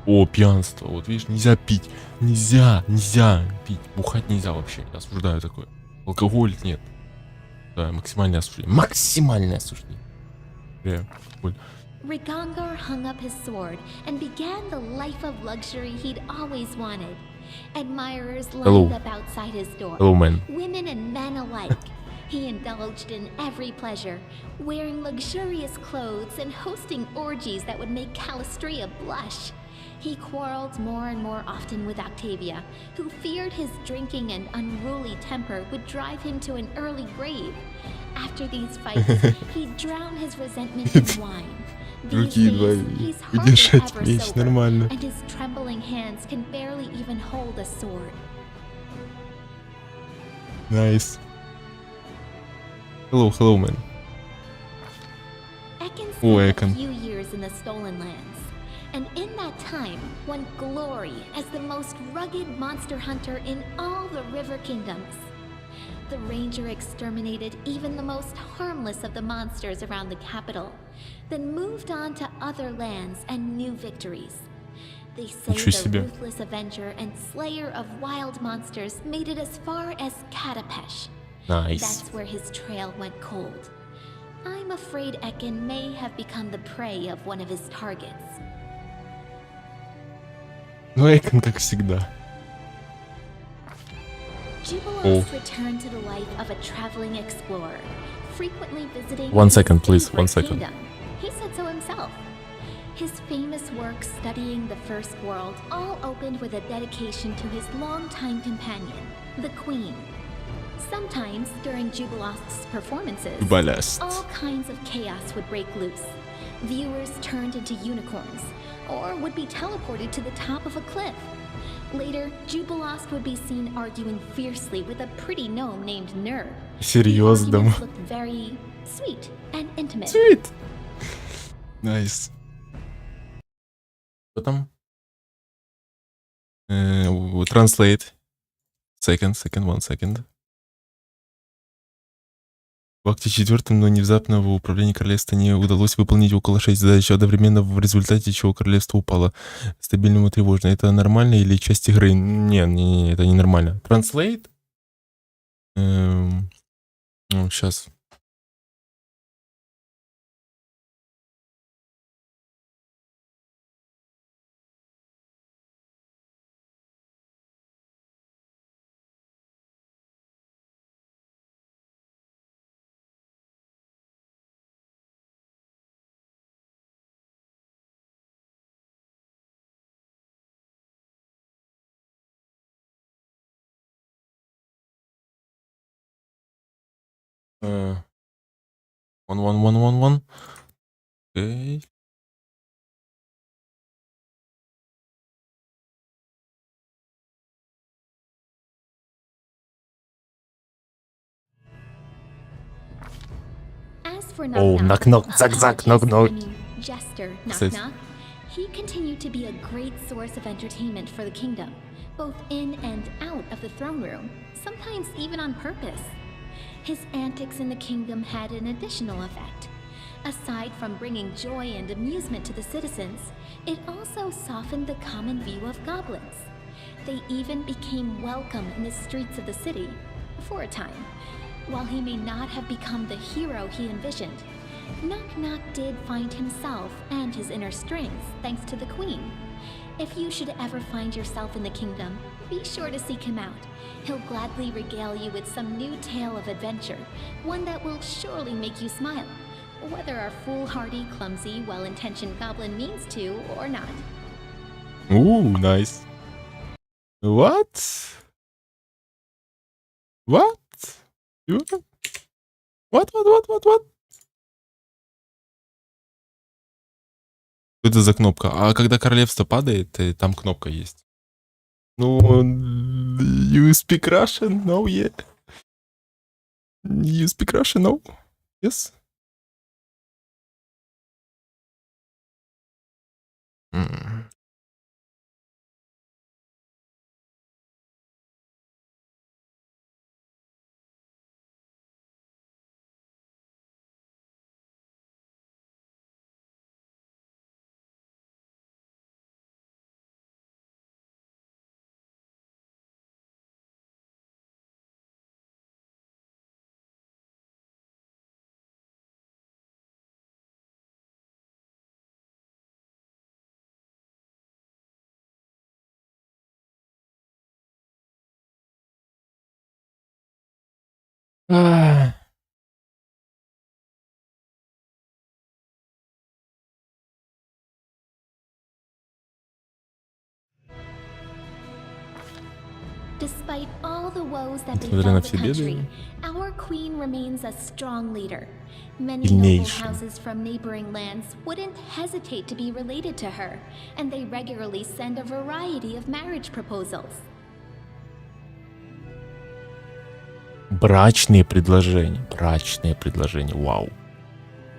О, пьянство, вот видишь, нельзя пить, нельзя пить, бухать нельзя вообще, я осуждаю такое. Алкоголь нет. Да, максимальное осуждение. Алкоголь. Rigongar hung up his sword and began the life of luxury he'd always wanted. Admirers Hello. lined up outside his door, Hello, man. women and men alike. He indulged in every pleasure, wearing luxurious clothes and hosting orgies that would make Calistria blush. He quarreled more and more often with Octavia, who feared his drinking and unruly temper would drive him to an early grave. After these fights, he'd drown his resentment in wine. These Руки едва days, he's hardly удержать ever меч, sober, нормально. and his trembling hands can barely even hold a sword. Найс. Hello, man. Ekin Oh, spent Ekin. a few years in the Stolen Lands, and in that time won glory as the most rugged monster hunter in all the River Kingdoms. The Ranger exterminated even the most harmless of the monsters around the capital, then moved on to other lands and new victories. They say Ничего the себе. ruthless avenger and slayer of wild monsters made it as far as Katapesh. Nice. That's where his trail went cold. I'm afraid Ekin may have become the prey of one of his targets. Ну, Эйкон, как всегда. Jubilost returned to the life of a traveling explorer, frequently visiting 1 his second, please, favorite 1 second. kingdom. He said so himself. His famous work studying the First World all opened with a dedication to his longtime companion, the Queen. Sometimes, during Jubilost's performances, Ballast. all kinds of chaos would break loose. Viewers turned into unicorns, or would be teleported to the top of a cliff. Later, Jubilost would be seen arguing fiercely with a pretty gnome named Ner. Серьезно, The да? arguments looked very sweet and intimate. Sweet. Nice. Что там? Translate. Second, 1 second. В акте 4, но внезапно в управлении королевства не удалось выполнить около 6 задач одновременно, в результате чего королевство упало стабильному и тревожно. Это нормально или часть игры? Не, это не нормально. Translate? Сейчас. One. Окей. As for Oh, knock, knock, zack, zack, knock, knock. Jester, knock, Says- knock. He continued to be a great source of entertainment for the kingdom, both in and out of the throne room, sometimes even on purpose. His antics in the kingdom had an additional effect. Aside from bringing joy and amusement to the citizens, it also softened the common view of goblins. They even became welcome in the streets of the city, for a time. While he may not have become the hero he envisioned, Knock Knock did find himself and his inner strength thanks to the Queen. If you should ever find yourself in the kingdom, be sure to seek him out. He'll gladly regale you with some new tale of adventure, one that will surely make you smile, whether our foolhardy, clumsy, well-intentioned goblin means to or not. Ooh, nice. What? What? What? Что это за кнопка? А когда королевство падает, там кнопка есть. Ну, you speak Russian? No, yeah. You speak Russian? No? Yes? Despite all the woes that Несмотря befell на the все беды. country, our queen remains a strong leader. Many Сильнейшая. noble houses from neighboring lands wouldn't hesitate to be related to her, and they regularly send a variety of marriage proposals. Брачные предложения. Брачные предложения. Вау.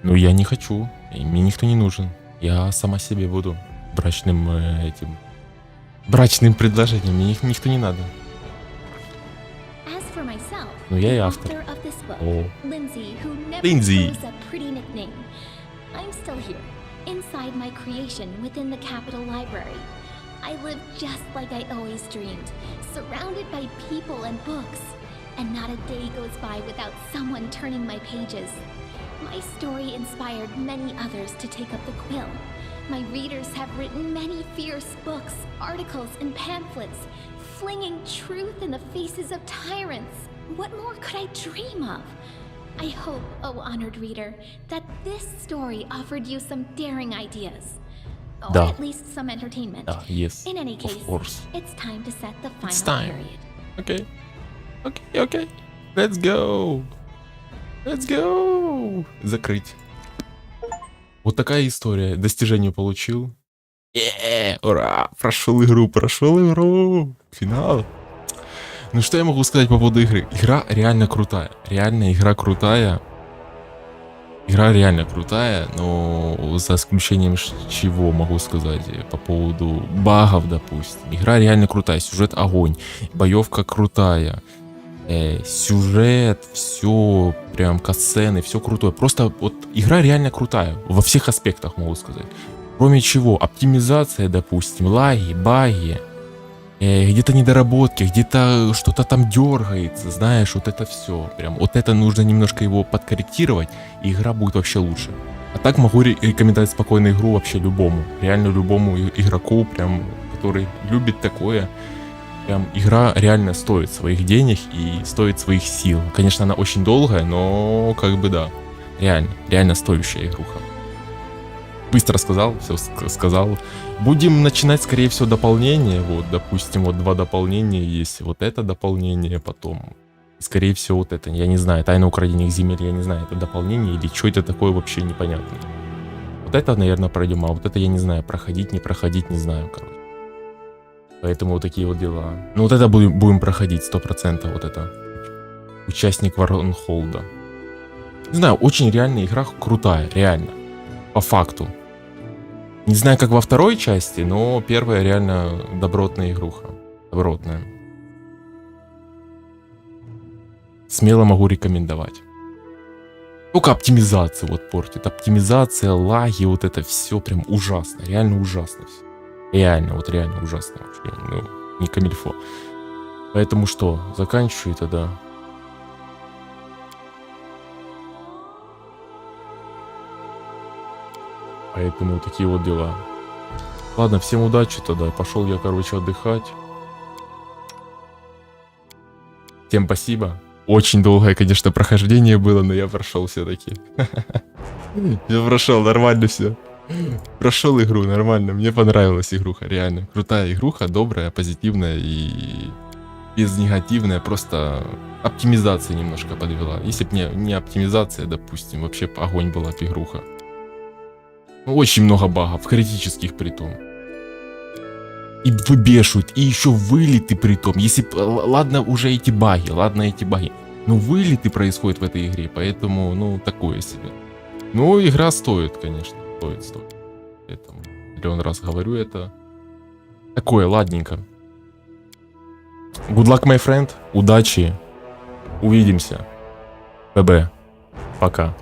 Ну, я не хочу. И мне никто не нужен. Я сама себе буду брачным этим... Брачным предложением. Мне никто не надо. Ну, я и автор. О. Lindsay. Inside my creation within the Capitol Library. I live just like I always dreamed, surrounded by people and books. And not a day goes by without someone turning my pages. My story inspired many others to take up the quill. My readers have written many fierce books, articles, and pamphlets, flinging truth in the faces of tyrants. What more could I dream of? I hope, oh honored reader, that this story offered you some daring ideas. Or at least some entertainment. Yes, in any case, of course. It's time to set the It's final time. period. Okay. Let's go. Закрыть. Вот такая история. Достижение получил. Ура! Прошел игру. Финал. Ну что я могу сказать по поводу игры? Игра реально крутая. Игра реально крутая, но за исключением чего могу сказать по поводу багов, допустим. Игра реально крутая, сюжет огонь, боевка крутая, сюжет, все прям катсцены, все крутое. Просто вот игра реально крутая во всех аспектах, могу сказать. Кроме чего, оптимизация, допустим, лаги, баги. Где-то недоработки, где-то что-то там дергается, знаешь, вот это все. Прям вот это нужно немножко его подкорректировать, и игра будет вообще лучше. А так могу рекомендовать спокойно игру вообще любому. Реально любому игроку, прям, который любит такое. Прям игра реально стоит своих денег и стоит своих сил. Конечно, она очень долгая, но как бы да. Реально стоящая игруха. Быстро сказал, все сказал. Будем начинать, скорее всего, дополнение. Вот, допустим, вот 2 дополнения есть. Вот это дополнение, потом, скорее всего, вот это. Я не знаю, Тайна украденных земель, я не знаю, это дополнение или что это такое, вообще непонятно. Вот это, наверное, пройдем, а вот это я не знаю, проходить, не знаю, короче. Поэтому вот такие вот дела. Ну вот это будем проходить 100%, вот это. Участник Варнхолда. Не знаю, очень реально игра крутая, реально. По факту. Не знаю, как во второй части, но первая реально добротная игруха. Добротная. Смело могу рекомендовать. Только оптимизация вот портит. Оптимизация, лаги, вот это все прям ужасно. Реально ужасно все. Реально ужасно вообще. Ну, не камильфо. Поэтому что, заканчиваю тогда. Поэтому такие вот дела. Ладно, всем удачи тогда. Пошел я, короче, отдыхать. Всем спасибо. Очень долгое, конечно, прохождение было, но я прошел все-таки. Я прошел, нормально все. Прошел игру, нормально. Мне понравилась игруха, реально. Крутая игруха, добрая, позитивная и безнегативная. Просто оптимизация немножко подвела. Если бы не оптимизация, допустим, вообще огонь была бы игруха. Очень много багов, критических притом. И выбешивают, и еще вылеты притом. Если, ладно уже эти баги, но вылеты происходят в этой игре, поэтому, ну, такое себе. Ну, игра стоит, конечно, стоит. Поэтому, миллион раз говорю это. Такое, ладненько. Good luck, my friend. Удачи. Увидимся. ББ. Пока.